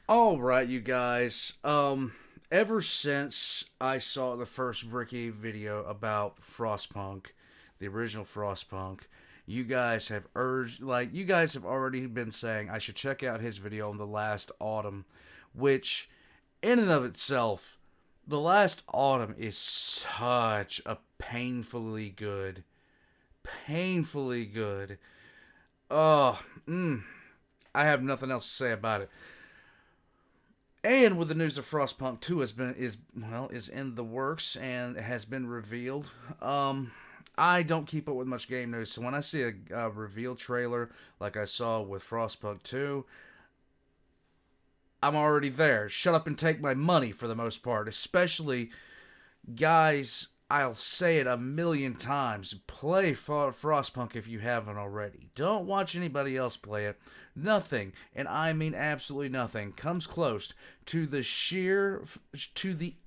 All right, you guys. Ever since I saw the first Bricky video about Frostpunk, the original Frostpunk, you guys have already been saying I should check out his video on the last autumn, which, in and of itself, the last autumn is such a painfully good. Oh, I have nothing else to say about it. And with the news of Frostpunk 2 is in the works and has been revealed. I don't keep up with much game news, so when I see a reveal trailer like I saw with Frostpunk 2, I'm already there. Shut up and take my money for the most part. Especially, guys, I'll say it a million times. Play Frostpunk if you haven't already. Don't watch anybody else play it. Nothing, and I mean absolutely nothing, comes close to the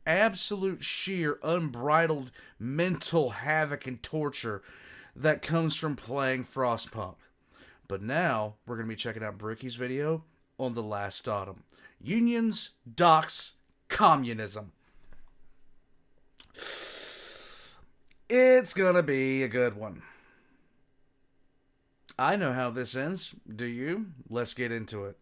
absolute sheer, unbridled mental havoc and torture that comes from playing Frostpunk. But now, we're going to be checking out Bricky's video on the last autumn. Unions, Docks, Communism. It's gonna be a good one. I know how this ends. Do you? Let's get into it.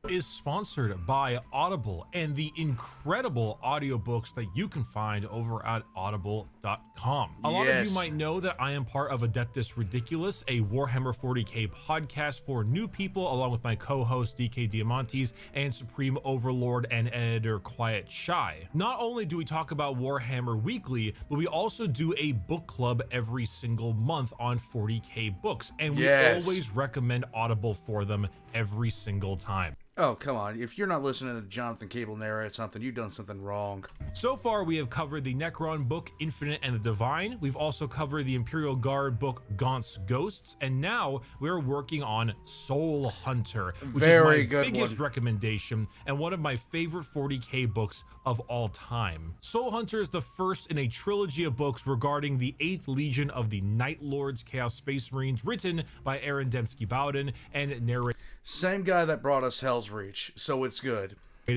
Is sponsored by Audible and the incredible audiobooks that you can find over at audible.com. A lot of you might know that I am part of Adeptus Ridiculous, a Warhammer 40k podcast for new people, along with my co-host DK Diamantes and Supreme Overlord and editor Quiet Shy. Not only do we talk about Warhammer weekly, but we also do a book club every single month on 40k books, and we always recommend Audible for them every single time. Oh, come on. If you're not listening to Jonathan Cable narrate something, you've done something wrong. So far, we have covered the Necron book, Infinite and the Divine. We've also covered the Imperial Guard book, Gaunt's Ghosts. And now we're working on Soul Hunter, which is my biggest recommendation and one of my favorite 40k books of all time. Soul Hunter is the first in a trilogy of books regarding the 8th Legion of the Night Lords Chaos Space Marines, written by Aaron Dembski-Bowden and narrated. Same guy that brought us Hell's Reach, so it's good.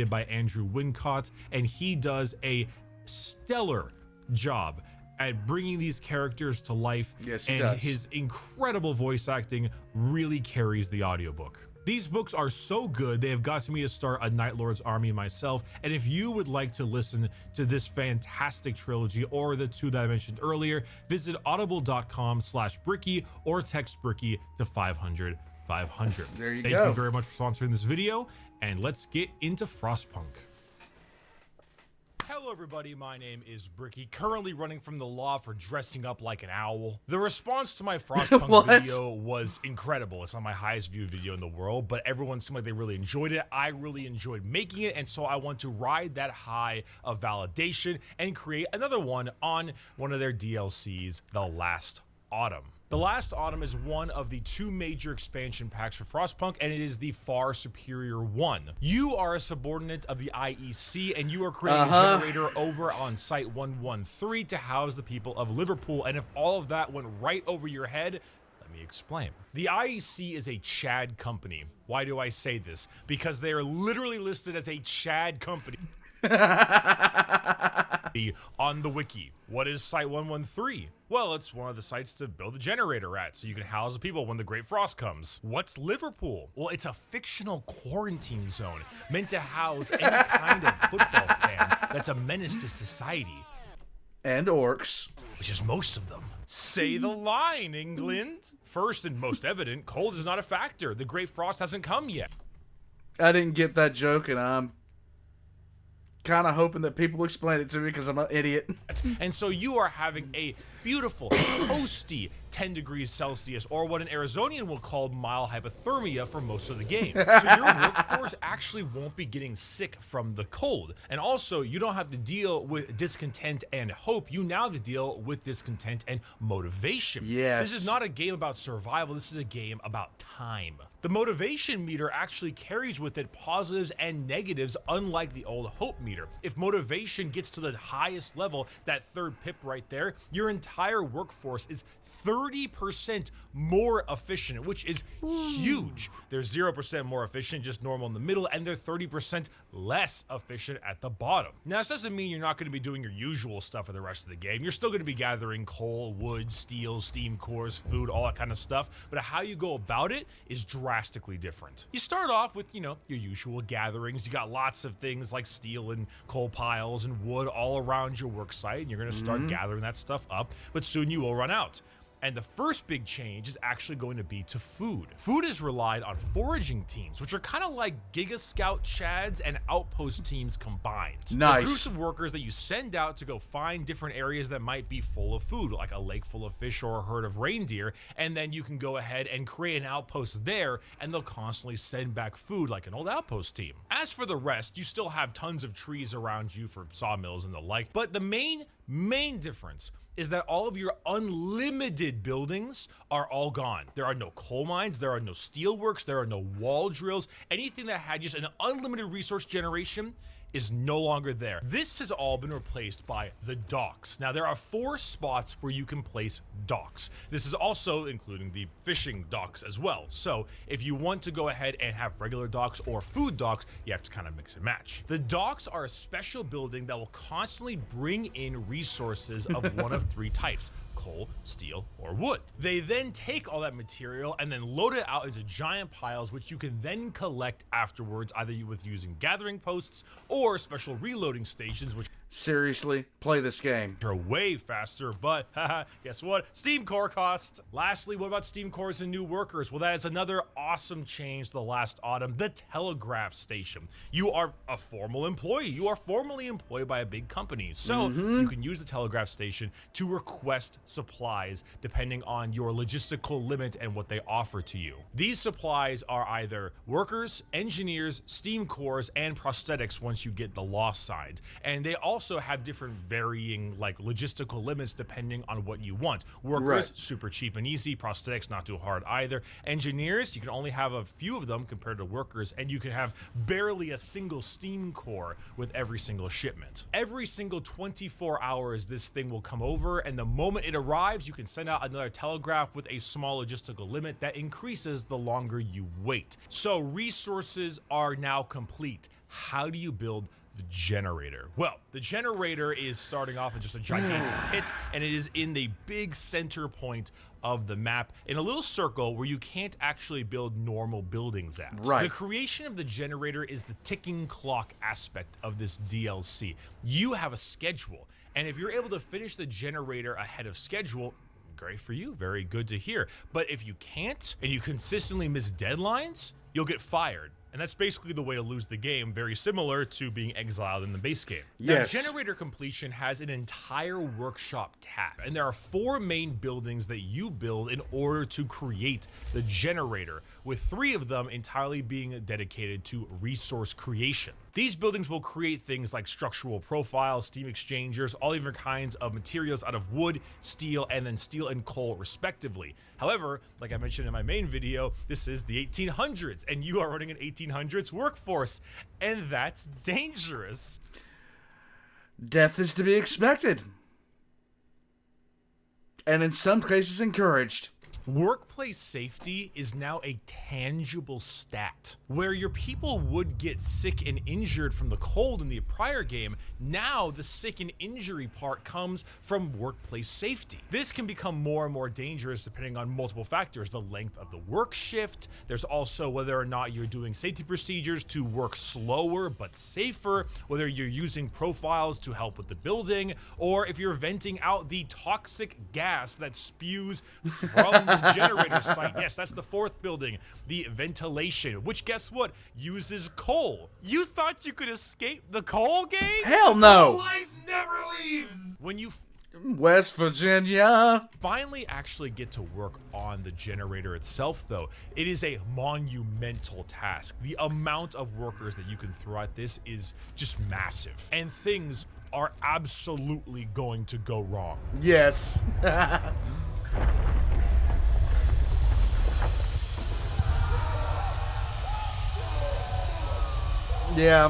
By Andrew Wincott, and he does a stellar job at bringing these characters to life. Yes, he and does. His incredible voice acting really carries the audiobook. These books are so good, they have gotten me to start a Night Lord's army myself, and if you would like to listen to this fantastic trilogy or the two that I mentioned earlier, visit audible.com/Bricky or text Bricky to 500. There you go. Thank you very much for sponsoring this video, and let's get into Frostpunk. Hello everybody, my name is Bricky, currently running from the law for dressing up like an owl. The response to my Frostpunk video was incredible. It's not my highest viewed video in the world, but everyone seemed like they really enjoyed it. I really enjoyed making it, and so I want to ride that high of validation and create another one on one of their DLCs, The Last Autumn. The Last Autumn is one of the 2 major expansion packs for Frostpunk, and it is the far superior one. You are a subordinate of the IEC, and you are creating a generator over on Site 113 to house the people of Liverpool, and if all of that went right over your head, let me explain. The IEC is a Chad company. Why do I say this? Because they are literally listed as a Chad company on the wiki. What is Site 113? Well, it's one of the sites to build a generator at, so you can house the people when the Great Frost comes. What's Liverpool? Well, it's a fictional quarantine zone meant to house any kind of football fan that's a menace to society. And orcs. Which is most of them. Say the line, England. First and most evident, cold is not a factor. The Great Frost hasn't come yet. I didn't get that joke, and I'm kind of hoping that people explain it to me because I'm an idiot. And so you are having a beautiful, toasty 10 degrees Celsius, or what an Arizonian will call mild hypothermia for most of the game. So your workforce actually won't be getting sick from the cold. And also, you don't have to deal with discontent and hope. You now have to deal with discontent and motivation. Yes. This is not a game about survival. This is a game about time. The motivation meter actually carries with it positives and negatives, unlike the old hope meter. If motivation gets to the highest level, that third pip right there, your entire entire workforce is 30% more efficient, which is huge. They're 0% more efficient, just normal in the middle, and they're 30% less efficient at the bottom. Now, this doesn't mean you're not going to be doing your usual stuff for the rest of the game. You're still going to be gathering coal, wood, steel, steam cores, food, all that kind of stuff, but how you go about it is drastically different. You start off with, you know, your usual gatherings. You got lots of things like steel and coal piles and wood all around your work site, and you're going to start gathering that stuff up, but soon you will run out. And the first big change is actually going to be to food. Food is relied on foraging teams, which are kind of like Giga Scout Chads and outpost teams combined. Nice. They're groups of workers that you send out to go find different areas that might be full of food, like a lake full of fish or a herd of reindeer, and then you can go ahead and create an outpost there, and they'll constantly send back food like an old outpost team. As for the rest, you still have tons of trees around you for sawmills and the like, but the main difference is that all of your unlimited buildings are all gone. There are no coal mines, there are no steelworks, there are no wall drills. Anything that had just an unlimited resource generation is no longer there. This has all been replaced by the docks. Now, there are 4 spots where you can place docks. This is also including the fishing docks as well. So if you want to go ahead and have regular docks or food docks, you have to kind of mix and match. The docks are a special building that will constantly bring in resources of one of 3 types: coal, steel, or wood. They then take all that material and then load it out into giant piles, which you can then collect afterwards, either with using gathering posts or special reloading stations, which Seriously, play this game. are way faster, but haha, guess what? Steam core cost. Lastly, what about steam cores and new workers? Well, that is another awesome change the last autumn, the telegraph station. You are a formal employee. You are formally employed by a big company, so you can use the telegraph station to request supplies depending on your logistical limit and what they offer to you. These supplies are either workers, engineers, steam cores, and prosthetics once you get the loss signs, and they also have different varying like logistical limits depending on what you want. Workers, super cheap and easy. Prosthetics, not too hard either. Engineers, you can only have a few of them compared to workers, and you can have barely a single steam core with every single shipment. Every single 24 hours this thing will come over, and the moment it arrives, you can send out another telegraph with a small logistical limit that increases the longer you wait. So resources are now complete. How do you build the generator? Well, the generator is starting off in just a gigantic pit, and it is in the big center point of the map in a little circle where you can't actually build normal buildings at. Right. The creation of the generator is the ticking clock aspect of this DLC. You have a schedule, and if you're able to finish the generator ahead of schedule, great for you, very good to hear. But if you can't, and you consistently miss deadlines, you'll get fired. And that's basically the way to lose the game, very similar to being exiled in the base game. Yes. Now, generator completion has an entire workshop tab, and there are 4 main buildings that you build in order to create the generator, with 3 of them entirely being dedicated to resource creation. These buildings will create things like structural profiles, steam exchangers, all different kinds of materials out of wood, steel, and then steel and coal respectively. However, like I mentioned in my main video, this is the 1800s, and you are running an 1800s workforce, and that's dangerous. Death is to be expected. And in some cases encouraged. Workplace safety is now a tangible stat. Where your people would get sick and injured from the cold in the prior game, now the sick and injury part comes from workplace safety. This can become more and more dangerous depending on multiple factors: the length of the work shift. There's also whether or not you're doing safety procedures to work slower but safer, whether you're using profiles to help with the building, or if you're venting out the toxic gas that spews from the generator site. Yes, that's the 4th building, the ventilation, which guess what? Uses coal. You thought you could escape the coal game? Hell no! Life never leaves! When you West Virginia. finally actually get to work on the generator itself, though, it is a monumental task. The amount of workers that you can throw at this is just massive, and things are absolutely going to go wrong. Yes. Yeah.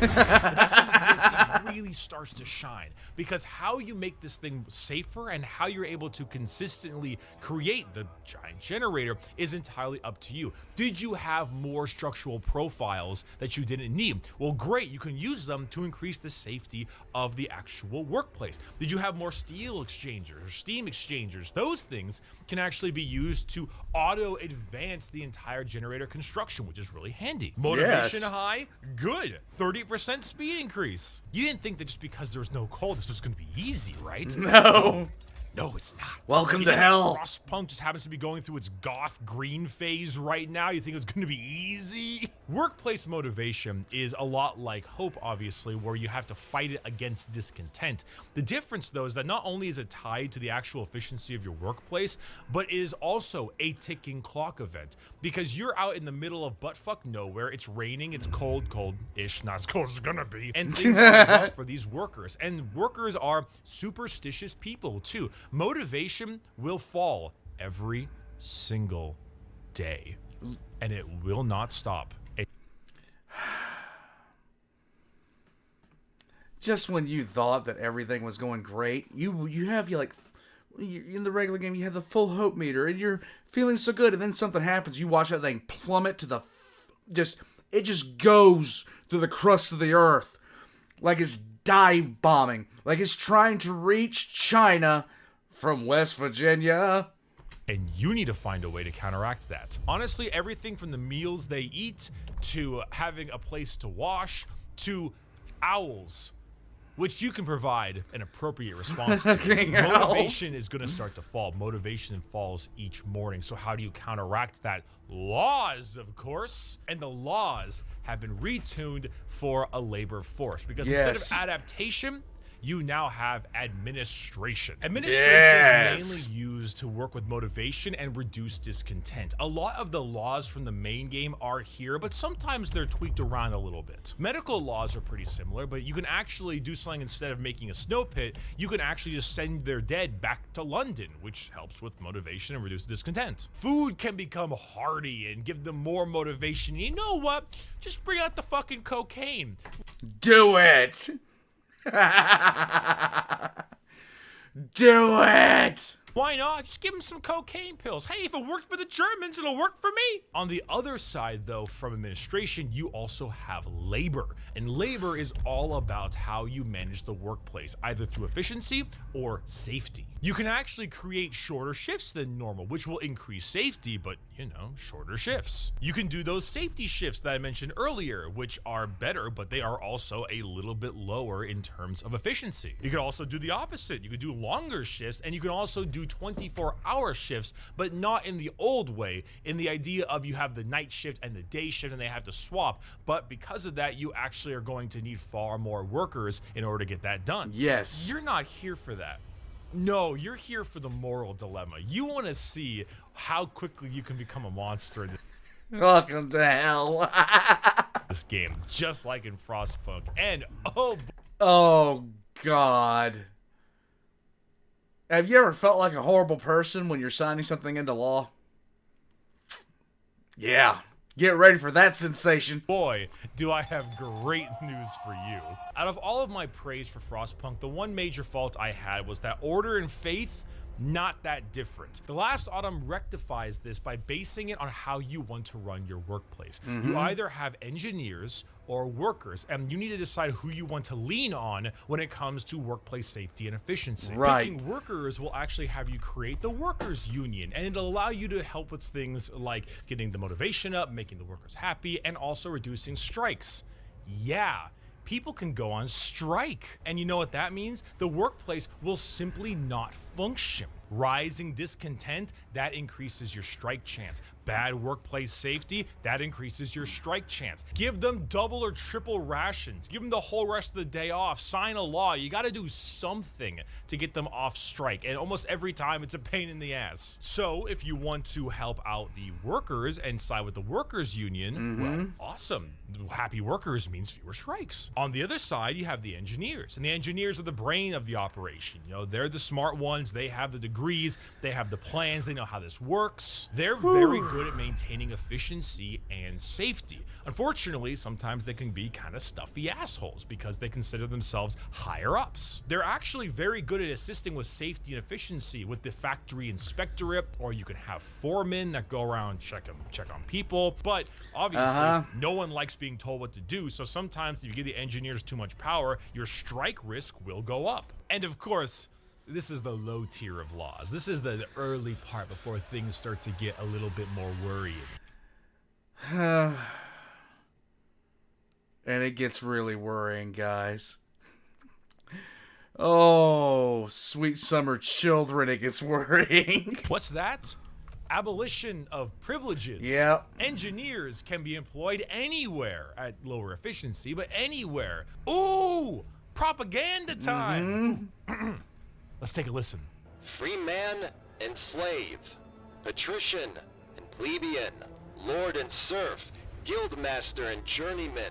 That's when the DLC really starts to shine, because how you make this thing safer and how you're able to consistently create the giant generator is entirely up to you. Did you have more structural profiles that you didn't need? Well, great, you can use them to increase the safety of the actual workplace. Did you have more steel exchangers or steam exchangers? Those things can actually be used to auto advance the entire generator construction, which is really handy. Motivation high, good. 30% speed increase. You didn't think that just because there was no coal, this was going to be easy, right? No. No, it's not. Welcome to hell. Frostpunk just happens to be going through its goth green phase right now. You think it's going to be easy? Workplace motivation is a lot like hope, obviously, where you have to fight it against discontent. The difference, though, is that not only is it tied to the actual efficiency of your workplace, but it is also a ticking clock event, because you're out in the middle of buttfuck nowhere. It's raining. It's cold-ish, not as cold as it's going to be. And things are rough for these workers. And workers are superstitious people, too. Motivation will fall every single day, and it will not stop. Just when you thought that everything was going great, you have in the regular game, you have the full hope meter, and you're feeling so good, and then something happens. You watch that thing plummet to it just goes through the crust of the earth like it's dive bombing, like it's trying to reach China from West Virginia. And you need to find a way to counteract that. Honestly, everything from the meals they eat, to having a place to wash, to owls, which you can provide an appropriate response to. Motivation is going to start to fall. Motivation falls each morning. So how do you counteract that? Laws, of course. And the laws have been retuned for a labor force, because instead of adaptation, you now have administration. Administration is mainly used to work with motivation and reduce discontent. A lot of the laws from the main game are here, but sometimes they're tweaked around a little bit. Medical laws are pretty similar, but you can actually do something. Instead of making a snow pit, you can actually just send their dead back to London, which helps with motivation and reduce discontent. Food can become hearty and give them more motivation. You know what? Just bring out the fucking cocaine. Do it! Do it! Why not? Just give them some cocaine pills. Hey, if it worked for the Germans, it'll work for me. On the other side, though, from administration, you also have labor. And labor is all about how you manage the workplace, either through efficiency or safety. You can actually create shorter shifts than normal, which will increase safety, but, you know, shorter shifts. You can do those safety shifts that I mentioned earlier, which are better, but they are also a little bit lower in terms of efficiency. You can also do the opposite. You could do longer shifts, and you can also do 24-hour shifts, but not in the old way, in the idea of you have the night shift and the day shift and they have to swap. But because of that, you actually are going to need far more workers in order to get that done. Yes. You're not here for that. No, you're here for the moral dilemma. You want to see how quickly you can become a monster in Welcome to hell. this game, just like in Frostpunk. And oh God. Have you ever felt like a horrible person when you're signing something into law? Yeah. Get ready for that sensation. boy, do I have great news for you. Out of all of my praise for Frostpunk, the one major fault I had was that Order and Faith, not that different. The Last Autumn rectifies this by basing it on how you want to run your workplace. You either have engineers or workers, and you need to decide who you want to lean on when it comes to workplace safety and efficiency. Right. Picking workers will actually have you create the workers union, and it'll allow you to help with things like getting the motivation up, making the workers happy, and also reducing strikes. Yeah. People can go on strike. And you know what that means? The workplace will simply not function. Rising discontent, that increases your strike chance. Bad workplace safety, that increases your strike chance. Give them double or triple rations. Give them the whole rest of the day off. Sign a law. You got to do something to get them off strike. And almost every time it's a pain in the ass. So if you want to help out the workers and side with the workers union, well, awesome. Happy workers means fewer strikes. On the other side, you have the engineers. And the engineers are the brain of the operation. You know, they're the smart ones. They have the degrees. They have the plans. They know how this works. They're very good at maintaining efficiency and safety. Unfortunately, sometimes they can be kind of stuffy assholes because they consider themselves higher ups. They're actually very good at assisting with safety and efficiency with the factory inspectorate, or you can have foremen that go around check on people. But obviously, no one likes being told what to do. So sometimes if you give the engineers too much power, your strike risk will go up. And of course, this is the low tier of laws. This is the early part before things start to get a little bit more worrying. And it gets really worrying, guys. Oh, sweet summer children, it gets worrying. What's that? Abolition of privileges. Yep. Engineers can be employed anywhere at lower efficiency, but anywhere. Ooh, propaganda time. Let's take a listen. Free man and slave, patrician and plebeian, lord and serf, guildmaster and journeyman.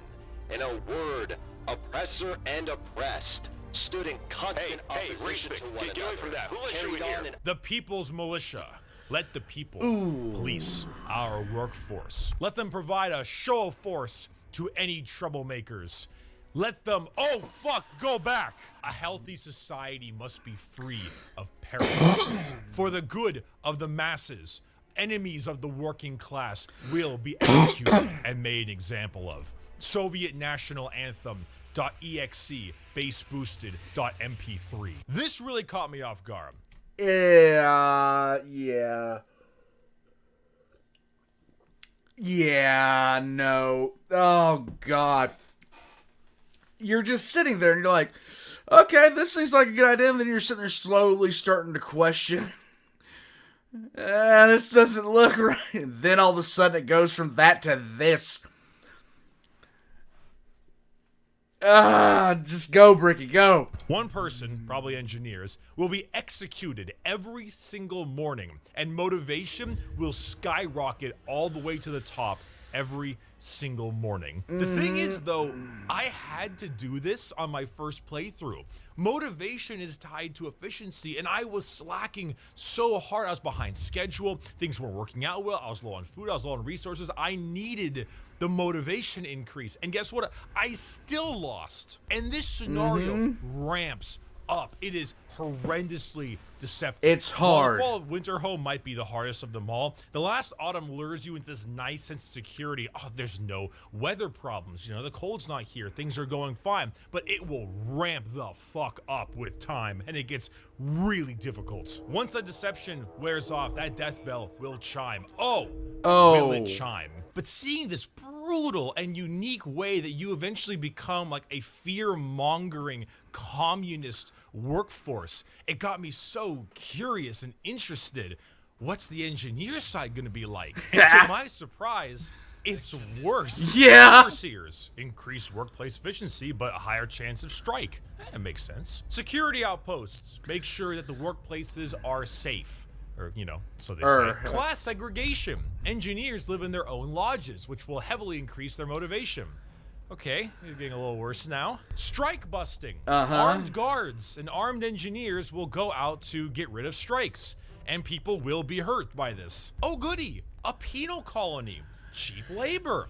In a word, oppressor and oppressed stood in constant opposition to one another. Get away from that. Who let you in here? The people's militia. Let the people police our workforce. Let them provide a show of force to any troublemakers. Let them, oh fuck, go back. A healthy society must be free of parasites. For the good of the masses, enemies of the working class will be executed and made an example of. Soviet National Anthem.exe bass boosted.mp3. This really caught me off guard. Yeah, no. Oh, God. You're just sitting there and you're like, okay, this seems like a good idea. And then you're sitting there slowly starting to question. This doesn't look right. And then all of a sudden it goes from that to this. Just go, Bricky, go. One person, probably engineers, will be executed every single morning, and motivation will skyrocket all the way to the top every single morning. The thing is, though, I had to do this on my first playthrough. Motivation is tied to efficiency, and I was slacking so hard. I was behind schedule. Things weren't working out well. I was low on food. I was low on resources. I needed the motivation increase. And guess what? I still lost. And this scenario ramps up. It is horrendously deceptive. It's hard. While the Fall of Winter Home might be the hardest of them all, the last autumn lures you into this nice sense of security. Oh, there's no weather problems. You know, the cold's not here. Things are going fine. But it will ramp the fuck up with time, and it gets really difficult. Once that deception wears off, that death bell will chime. Oh, will it chime? But seeing this brutal and unique way that you eventually become like a fear-mongering communist workforce, it got me so curious and interested. What's the engineer side going to be like? And to my surprise, it's worse. Yeah. Overseers increase workplace efficiency, but a higher chance of strike. That makes sense. Security outposts make sure that the workplaces are safe. Or, you know, so they say. Class segregation. Engineers live in their own lodges, which will heavily increase their motivation. Okay, you're getting a little worse now. Strike busting. Armed guards and armed engineers will go out to get rid of strikes, and people will be hurt by this. Oh goody, a penal colony. Cheap labor.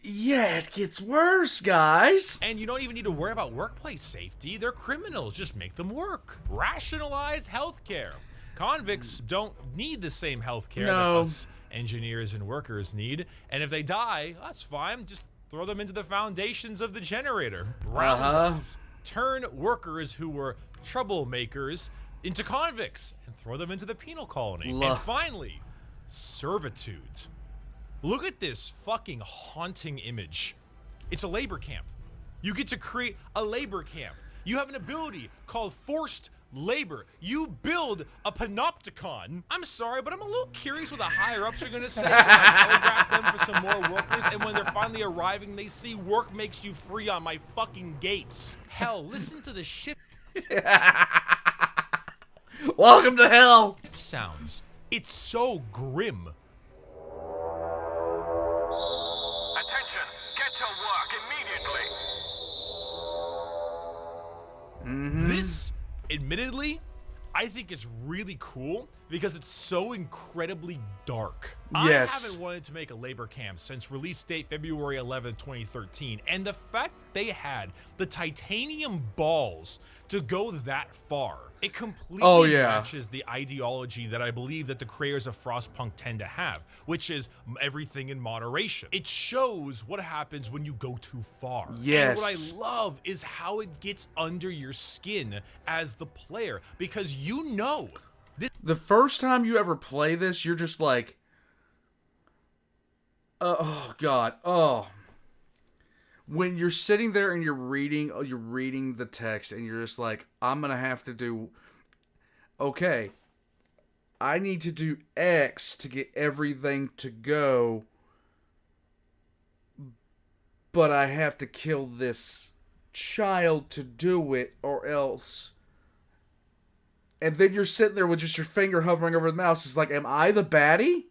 Yeah, it gets worse, guys. And you don't even need to worry about workplace safety. They're criminals. Just make them work. Rationalize healthcare. Convicts don't need the same healthcare that us engineers and workers need. And if they die, that's fine. Just throw them into the foundations of the generator. Roundhouse. Turn workers who were troublemakers into convicts and throw them into the penal colony. And finally, servitude. Look at this fucking haunting image. It's a labor camp. You get to create a labor camp. You have an ability called forced labor. You build a panopticon. I'm sorry, but I'm a little curious what the higher-ups are going to say when I telegraph them for some more workers, and when they're finally arriving, they see work makes you free on my fucking gates. Hell, listen to the shit. Welcome to hell. It sounds. It's so grim. Attention! Get to work immediately! This, admittedly, I think is really cool because it's so incredibly dark. Yes. I haven't wanted to make a labor camp since release date February 11th, 2013, and the fact they had the titanium balls to go that far, it completely matches the ideology that I believe that the creators of Frostpunk tend to have, which is everything in moderation. It shows what happens when you go too far. Yes. And what I love is how it gets under your skin as the player, because you know this. The first time you ever play this, you're just like, oh God, oh. When you're sitting there and you're reading the text and you're just like, I'm gonna have to do, okay, I need to do X to get everything to go, but I have to kill this child to do it or else. And then you're sitting there with just your finger hovering over the mouse. It's like, am I the baddie?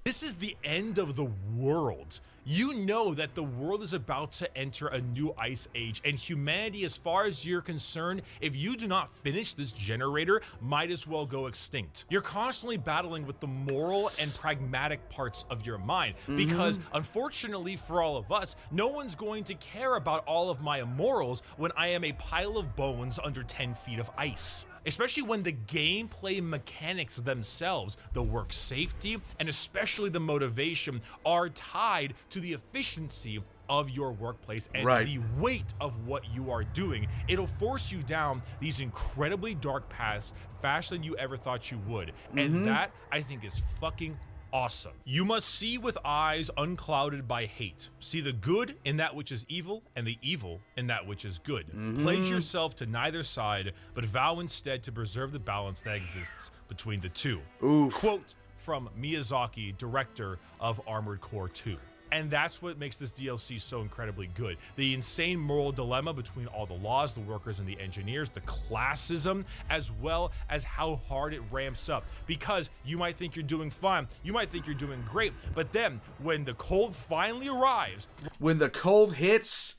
This is the end of the world. You know that the world is about to enter a new ice age, and humanity, as far as you're concerned, if you do not finish this generator, might as well go extinct. You're constantly battling with the moral and pragmatic parts of your mind, because unfortunately for all of us, no one's going to care about all of my morals when I am a pile of bones under 10 feet of ice. Especially when the gameplay mechanics themselves, the work safety, and especially the motivation are tied to the efficiency of your workplace and the weight of what you are doing. It'll force you down these incredibly dark paths faster than you ever thought you would. And that, I think, is fucking awesome. You must see with eyes unclouded by hate. See the good in that which is evil, and the evil in that which is good. Pledge yourself to neither side, but vow instead to preserve the balance that exists between the two. Quote from Miyazaki, director of Armored Core 2. And that's what makes this DLC so incredibly good. The insane moral dilemma between all the laws, the workers, and the engineers, the classism, as well as how hard it ramps up. Because you might think you're doing fine, you might think you're doing great, but then when the cold finally arrives, when the cold hits,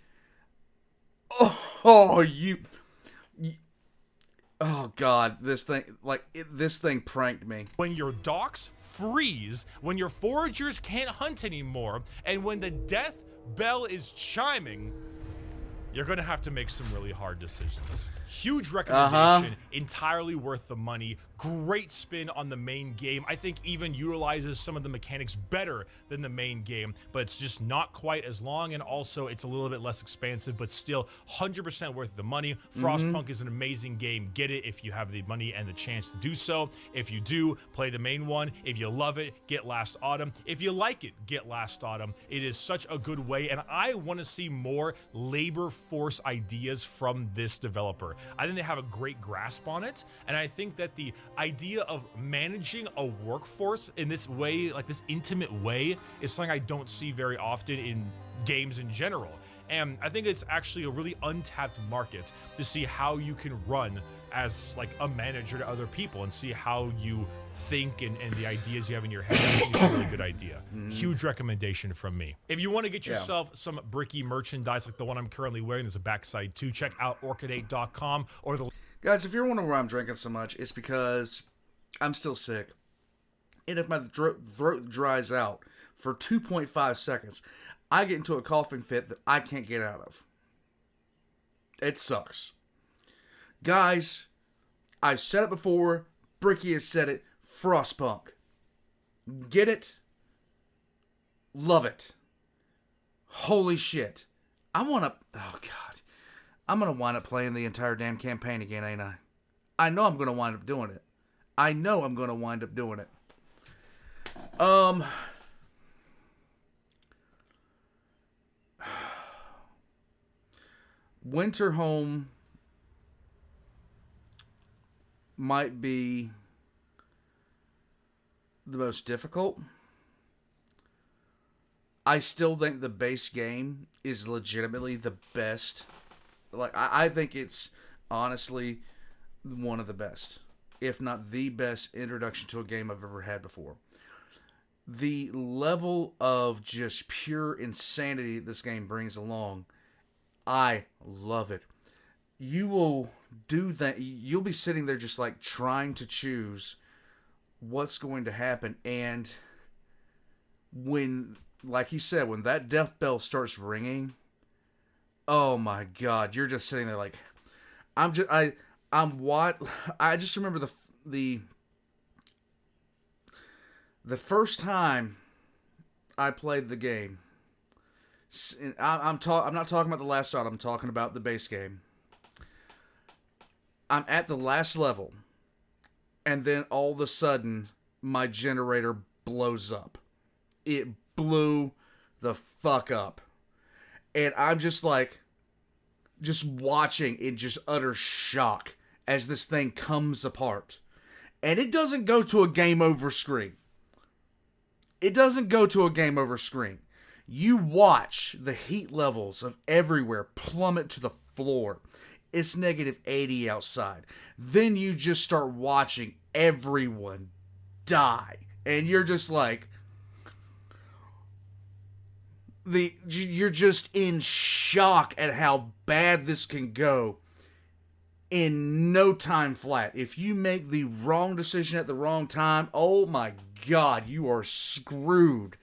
oh God, this thing pranked me. When your docks freeze, when your foragers can't hunt anymore, and when the death bell is chiming, you're gonna have to make some really hard decisions. Huge recommendation, entirely worth the money. Great spin on the main game. I think even utilizes some of the mechanics better than the main game, but it's just not quite as long, and also it's a little bit less expansive, but still 100% worth the money. Frostpunk is an amazing game. Get it if you have the money and the chance to do so. If you do, play the main one. If you love it, get Last Autumn. If you like it, get Last Autumn. It is such a good way, and I want to see more labor force ideas from this developer. I think they have a great grasp on it, and I think that the idea of managing a workforce in this way, like this intimate way, is something I don't see very often in games in general. And I think it's actually a really untapped market to see how you can run as like a manager to other people and see how you think and the ideas you have in your head. I think it's a really good idea. Huge recommendation from me. If you want to get yourself some Bricky merchandise like the one I'm currently wearing, there's a backside too. Check out orchidate.com or the... Guys, if you're wondering why I'm drinking so much, it's because I'm still sick. And if my throat dries out for 2.5 seconds, I get into a coughing fit that I can't get out of. It sucks. Guys, I've said it before. Bricky has said it. Frostpunk. Get it. Love it. Holy shit. I want to... Oh, God. I'm going to wind up playing the entire damn campaign again, ain't I? I know I'm going to wind up doing it. I know I'm going to wind up doing it. Winterhome might be the most difficult. I still think the base game is legitimately the best. Like, I think it's honestly one of the best, if not the best introduction to a game I've ever had before. The level of just pure insanity this game brings along, I love it. You will do that. You'll be sitting there just like trying to choose what's going to happen. And when, like he said, when that death bell starts ringing, oh my God, you're just sitting there like, I just remember the first time I played the game. I'm not talking about the last shot. I'm talking about the base game. I'm at the last level, and then all of a sudden, my generator blows up. It blew the fuck up. And I'm just like, just watching in just utter shock as this thing comes apart. And it doesn't go to a game over screen. It doesn't go to a game over screen. You watch the heat levels of everywhere plummet to the floor. It's -80 outside. Then you just start watching everyone die. And you're just like, you're just in shock at how bad this can go in no time flat. If you make the wrong decision at the wrong time, oh my God, you are screwed.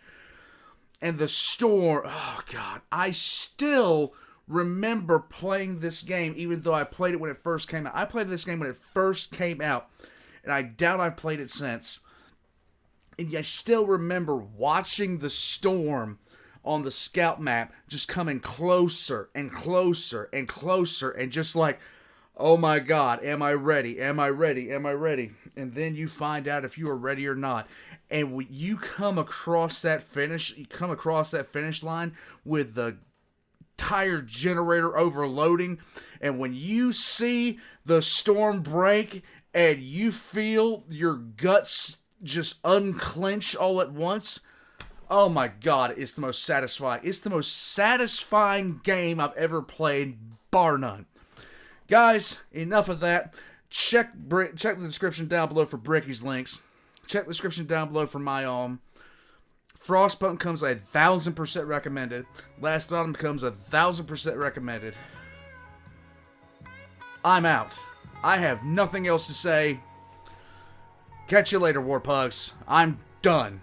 And the storm, oh God, I still remember playing this game, even though I played it when it first came out. I played this game when it first came out, and I doubt I've played it since. And I still remember watching the storm on the scout map just coming closer and closer and closer, and just like, oh my God, am I ready? Am I ready? Am I ready? And then you find out if you are ready or not. And when you come across that finish line with the tire generator overloading, and when you see the storm break and you feel your guts just unclench all at once, oh my God, it's the most satisfying. It's the most satisfying game I've ever played, bar none. Guys, enough of that. Check the description down below for Bricky's links. Check the description down below for my own. Frostpunk comes 1,000% recommended. Last Autumn comes 1,000% recommended. I'm out. I have nothing else to say. Catch you later, Warpugs. I'm done.